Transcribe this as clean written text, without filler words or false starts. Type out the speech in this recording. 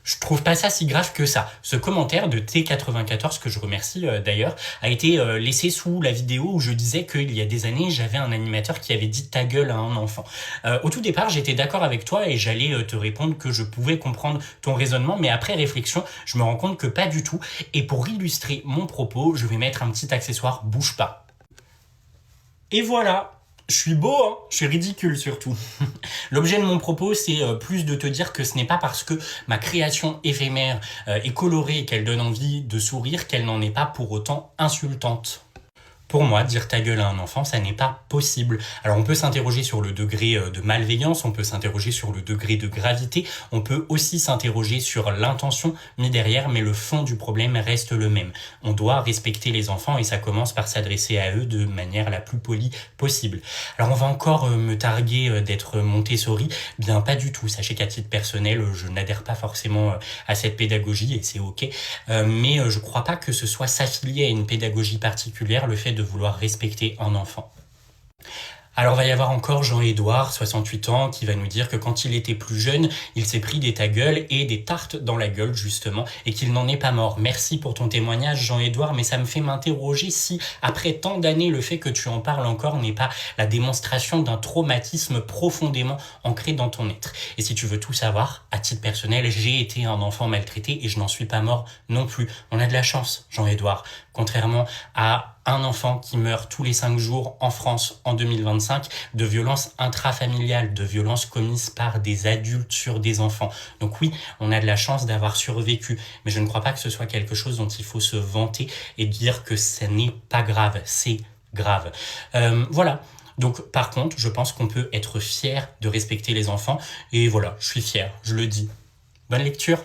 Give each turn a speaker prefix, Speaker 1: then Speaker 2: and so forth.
Speaker 1: Je trouve pas ça si grave que ça. Ce commentaire de T94, que je remercie d'ailleurs, a été laissé sous la vidéo où je disais qu'il y a des années, j'avais un animateur qui avait dit ta gueule à un enfant. Au tout départ, j'étais d'accord avec toi et j'allais te répondre que je pouvais comprendre ton raisonnement, mais après réflexion, je me rends compte que pas du tout. Et pour illustrer mon propos, je vais mettre un petit accessoire bouge pas. Et voilà! Je suis beau, hein, je suis ridicule surtout. L'objet de mon propos, c'est plus de te dire que ce n'est pas parce que ma création éphémère est colorée et qu'elle donne envie de sourire qu'elle n'en est pas pour autant insultante. Pour moi, dire ta gueule à un enfant, ça n'est pas possible. Alors on peut s'interroger sur le degré de malveillance, on peut s'interroger sur le degré de gravité, on peut aussi s'interroger sur l'intention mis derrière, mais le fond du problème reste le même. On doit respecter les enfants et ça commence par s'adresser à eux de manière la plus polie possible. Alors on va encore me targuer d'être Montessori, bien pas du tout. Sachez qu'à titre personnel, je n'adhère pas forcément à cette pédagogie et c'est ok, mais je crois pas que ce soit s'affilier à une pédagogie particulière, le fait de vouloir respecter un enfant. Alors va y avoir encore Jean-Édouard, 68 ans, qui va nous dire que quand il était plus jeune, il s'est pris des ta gueule et des tartes dans la gueule justement, et qu'il n'en est pas mort. Merci pour ton témoignage Jean-Édouard, mais ça me fait m'interroger si, après tant d'années, le fait que tu en parles encore n'est pas la démonstration d'un traumatisme profondément ancré dans ton être. Et si tu veux tout savoir, à titre personnel, j'ai été un enfant maltraité et je n'en suis pas mort non plus. On a de la chance, Jean-Édouard, contrairement à un enfant qui meurt tous les 5 jours en France en 2025 de violences intrafamiliales, de violences commises par des adultes sur des enfants. Donc oui, on a de la chance d'avoir survécu, mais je ne crois pas que ce soit quelque chose dont il faut se vanter et dire que ce n'est pas grave, c'est grave. Voilà. Donc par contre, je pense qu'on peut être fier de respecter les enfants et voilà, je suis fier, je le dis. Bonne lecture.